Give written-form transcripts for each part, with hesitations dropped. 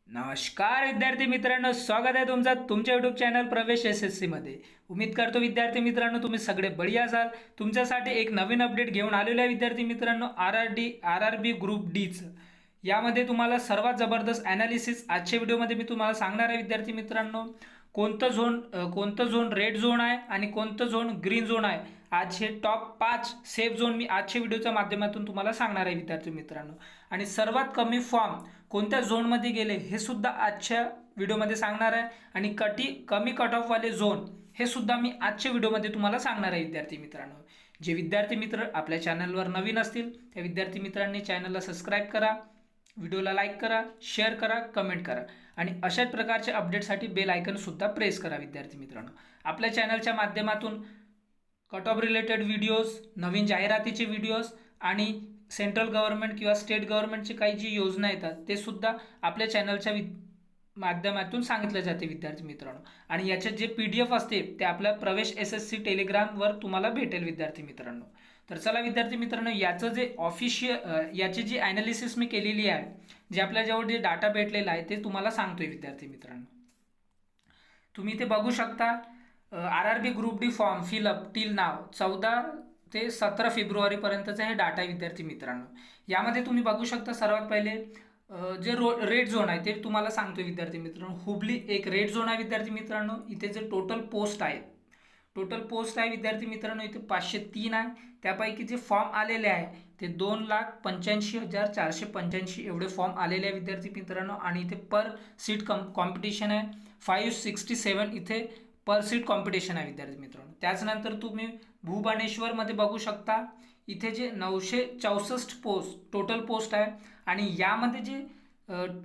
नमस्कार विद्यार्थी मित्रांनो, स्वागत आहे तुमचं तुमच्या यूट्यूब चॅनल प्रवेश SSC मध्ये। उम्मीद करतो विद्यार्थी मित्रांनो तुम्ही सगळे बढिया असाल। तुमच्यासाठी एक नवीन अपडेट घेऊन आलेलो आहे विद्यार्थी मित्रांनो, RRB ग्रुप डी चं। यामध्ये तुम्हाला सर्वात जबरदस्त ॲनालिसिस आजच्या व्हिडिओमध्ये मी तुम्हाला सांगणार आहे विद्यार्थी मित्रांनो। कोणतं झोन रेड झोन आहे आणि कोणतं झोन ग्रीन झोन आहे, आज हे टॉप 5 सेफ झोन मी आजच्या व्हिडिओच्या माध्यमातून तुम्हाला सांगणार आहे विद्यार्थी मित्रांनो। आणि सर्वात कमी फॉर्म कोणत्या झोनमध्ये गेले हे सुद्धा आजच्या व्हिडिओमध्ये सांगणार आहे। आणि कमी कट ऑफ वाले झोन हे सुद्धा मी आजच्या व्हिडिओमध्ये तुम्हाला सांगणार आहे विद्यार्थी मित्रांनो। जे विद्यार्थी मित्र आपल्या चॅनलवर नवीन असतील त्या विद्यार्थी मित्रांनी चॅनलला सबस्क्राईब करा, व्हिडिओला लाईक करा, शेअर करा, कमेंट करा आणि अशाच प्रकारचे अपडेटसाठी बेल आयकन सुद्धा प्रेस करा विद्यार्थी मित्रांनो। आपल्या चॅनलच्या माध्यमातून कट ऑफ रिलेटेड व्हिडिओज, नवीन जाहिरातीचे व्हिडिओज आणि सेंट्रल गव्हर्नमेंट किंवा स्टेट गव्हर्नमेंटची काही जी योजना येतात ते सुद्धा आपल्या चॅनलच्या माध्यमातून सांगितले जाते विद्यार्थी मित्रांनो। आणि याचे जे PDF असते ते आपल्या प्रवेश SSC टेलिग्रामवर तुम्हाला भेटेल विद्यार्थी मित्रांनो। तर चला विद्यार्थी मित्रांनो, याचं जे याची जी ॲनालिसिस मी केलेली आहे, जे आपल्याजवळ जे डाटा भेटलेला आहे ते तुम्हाला सांगतोय विद्यार्थी मित्रांनो। तुम्ही ते बघू शकता। RRB group D form fill up till नाव 14 ते 17 फेब्रुवारी पर्यंतचा हे डाटा आहे विद्यार्थी मित्रांनो। यामध्ये तुम्ही बघू शकता सर्वात पहिले जे रेड झोन आहे ते तुम्हाला सांगतोय विद्यार्थी मित्रांनो। हुबली एक रेड झोन आहे विद्यार्थी मित्रांनो। इथे जे टोटल पोस्ट आहे विद्यार्थी मित्रांनो, इथे 503 आहे। त्यापैकी जे फॉर्म आलेले आहे ते 2,85,485 एवढे फॉर्म आलेले आहे विद्यार्थी मित्रांनो। आणि इथे पर सीट कॉम्पिटिशन आहे 567, इथे पर सीट कॉम्पिटिशन आहे विद्यार्थी मित्रांनो। त्याचनंतर तुम्ही भुवनेश्वरमध्ये बघू शकता, इथे जे 964 टोटल पोस्ट आहे। आणि यामध्ये जे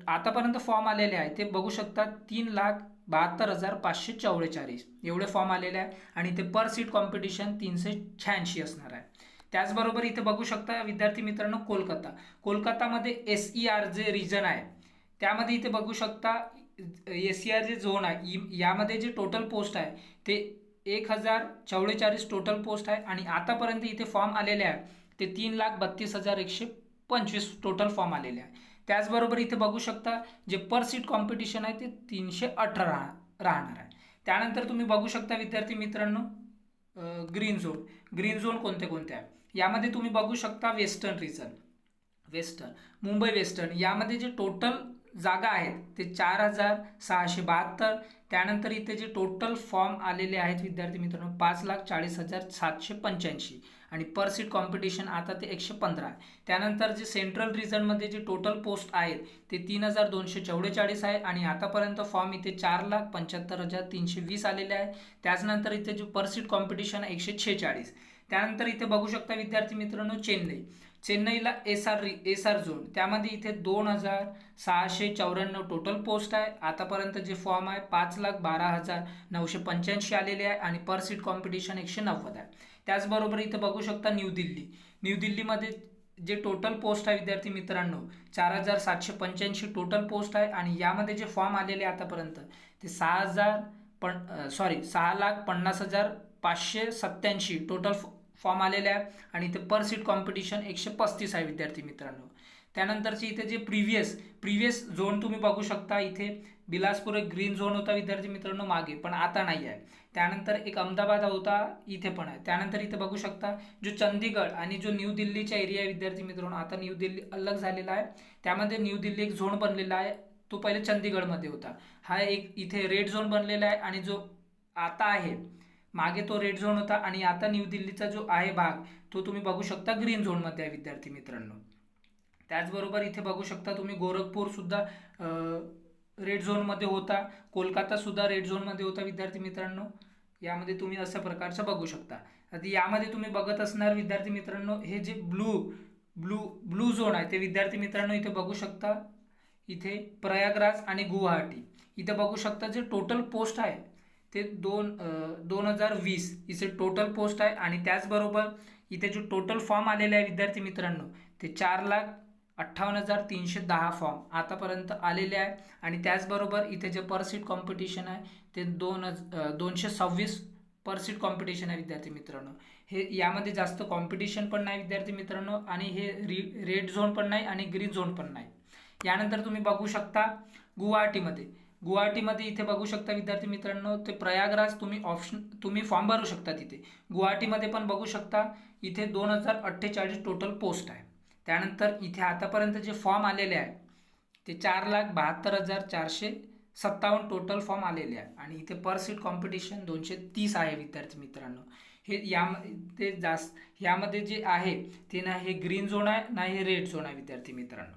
आतापर्यंत फॉर्म आलेले आहे ते बघू शकता 3,72,544 एवढे फॉर्म आलेले आहे। आणि ते पर सीट कॉम्पिटिशन 386 असणार आहे। त्याचबरोबर इथे बघू शकता विद्यार्थी मित्रांनो, कोलकातामध्ये SER जे रिजन आहे त्यामध्ये इथे बघू शकता SER जे झोन आहे यामध्ये जे टोटल पोस्ट आहे ते 1,044 टोटल पोस्ट आहे। आणि आतापर्यंत इथे फॉर्म आलेले आहे ते 3,32,125 टोटल फॉर्म आलेले आहे। त्याचबरोबर इथे बघू शकता जे पर सीट कॉम्पिटिशन आहे ते 318 राहणार आहे। त्यानंतर तुम्ही बघू शकता विद्यार्थी मित्रांनो, ग्रीन झोन कोणते आहे यामध्ये तुम्ही बघू शकता मुंबई वेस्टर्न यामध्ये जे टोटल जागा आहेत ते 4,672। त्यानंतर इथे जे टोटल फॉर्म आलेले आहेत विद्यार्थी मित्रांनो 5,40,785 आणि पर सीट कॉम्पिटिशन आता ते 115 आहे। त्यानंतर जे सेंट्रल रिजनमध्ये जे टोटल पोस्ट आहेत ते 3,244 आहे। आणि आतापर्यंत फॉर्म इथे 4,75,320 आलेले आहे। त्याचनंतर इथे जे पर सीट कॉम्पिटिशन 146। त्यानंतर इथे बघू शकता विद्यार्थी मित्रांनो, चेन्नईला एसआर झोन त्यामध्ये इथे 2,694 टोटल पोस्ट आहे। आतापर्यंत जे फॉर्म आहे 5,12,985 आलेले आहे आणि पर सीट कॉम्पिटिशन 190 आहे। त्याचबरोबर इथे बघू शकता न्यू दिल्लीमध्ये जे टोटल पोस्ट आहे विद्यार्थी मित्रांनो 4,785 टोटल पोस्ट आहे। आणि यामध्ये जे फॉर्म आलेले आतापर्यंत ते 6,50,587 टोटल फॉर्म आलेले आहे। आणि ते पर सीट कॉम्पिटिशन 135 आहे विद्यार्थी मित्रांनो। त्यानंतरची इथे जे प्रिव्हियस झोन तुम्ही बघू शकता, इथे बिलासपूर एक ग्रीन झोन होता विद्यार्थी मित्रांनो मागे, पण आता नाही आहे। त्यानंतर एक अहमदाबाद होता, इथे पण आहे। त्यानंतर इथे बघू शकता जो चंदीगड आणि जो न्यू दिल्लीचा एरिया आहे विद्यार्थी मित्रांनो, आता न्यू दिल्ली अलग झालेला आहे। त्यामध्ये न्यू दिल्ली एक झोन बनलेला आहे, तो पहिले चंदीगडमध्ये होता। हा एक इथे रेड झोन बनलेला आहे आणि जो आता आहे मागे तो रेड झोन होता आणि आता न्यू दिल्लीचा जो आहे भाग तो तुम्ही बघू शकता ग्रीन झोनमध्ये आहे विद्यार्थी मित्रांनो। त्याचबरोबर इथे बघू शकता तुम्ही गोरखपूर सुद्धा रेड झोनमध्ये होता, कोलकाता सुद्धा रेड झोनमध्ये होता विद्यार्थी मित्रांनो। यामध्ये तुम्ही अशा प्रकारचं बघू शकता। आता यामध्ये तुम्ही बघत असणार विद्यार्थी मित्रांनो, हे जे ब्लू झोन आहे ते विद्यार्थी मित्रांनो इथे बघू शकता, इथे प्रयागराज आणि गुवाहाटी इथे बघू शकता जे टोटल पोस्ट आहे ते 2,020 इथे टोटल पोस्ट आहे। आणि त्याचबरोबर इथे जो टोटल फॉर्म आलेले आहे विद्यार्थी मित्रांनो ते 4,58,310 फॉर्म आतापर्यंत आलेले आहे। आणि त्याचबरोबर इथे जे पर सीट कॉम्पिटिशन आहे ते 226 पर सीट कॉम्पिटिशन आहे विद्यार्थी मित्रांनो। हे यामध्ये जास्त कॉम्पिटिशन पण नाही विद्यार्थी मित्रांनो, आणि हे रेड झोन पण नाही आणि ग्रीन झोन पण नाही। यानंतर तुम्ही बघू शकता गुवाहाटीमध्ये इथे बघू शकता विद्यार्थी मित्रांनो, ते प्रयागराज तुम्ही फॉर्म भरू शकता तिथे. गुवाहाटीमध्ये पण बघू शकता इथे 2048 टोटल पोस्ट आहे. त्यानंतर इथे आतापर्यंत जे फॉर्म आलेले आहे ते 4,72,457 टोटल फॉर्म आलेले आहे आणि इथे पर सीट कॉम्पिटिशन 230 आहे विद्यार्थी मित्रांनो. हे ते जास्त यामध्ये जे आहे ते ना हे ग्रीन झोन आहे ना हे रेड झोन आहे विद्यार्थी मित्रांनो.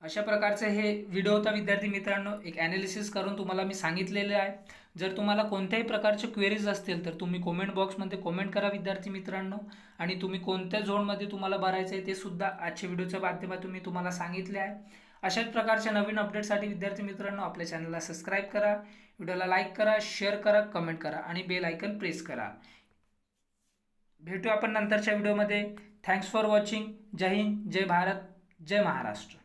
अशा प्रकारचे हे व्हिडिओ होता विद्यार्थी मित्रांनो, एक ॲनालिसिस करून तुम्हाला मी सांगितलेले आहे. जर तुम्हाला कोणत्याही प्रकारचे क्वेरीज असतील तर तुम्ही कॉमेंट बॉक्समध्ये कॉमेंट करा विद्यार्थी मित्रांनो. आणि तुम्ही कोणत्या झोनमध्ये तुम्हाला भरायचं आहे ते सुद्धा आजच्या व्हिडिओच्या माध्यमातून मी तुम्हाला सांगितले आहे. अशाच प्रकारच्या नवीन अपडेटसाठी विद्यार्थी मित्रांनो आपल्या चॅनलला सबस्क्राईब करा, व्हिडिओला लाईक करा, शेअर करा, कमेंट करा आणि बेल आयकन प्रेस करा. भेटू आपण नंतरच्या व्हिडिओमध्ये. Thanks for watching. जय हिंद, जय भारत, जय महाराष्ट्र.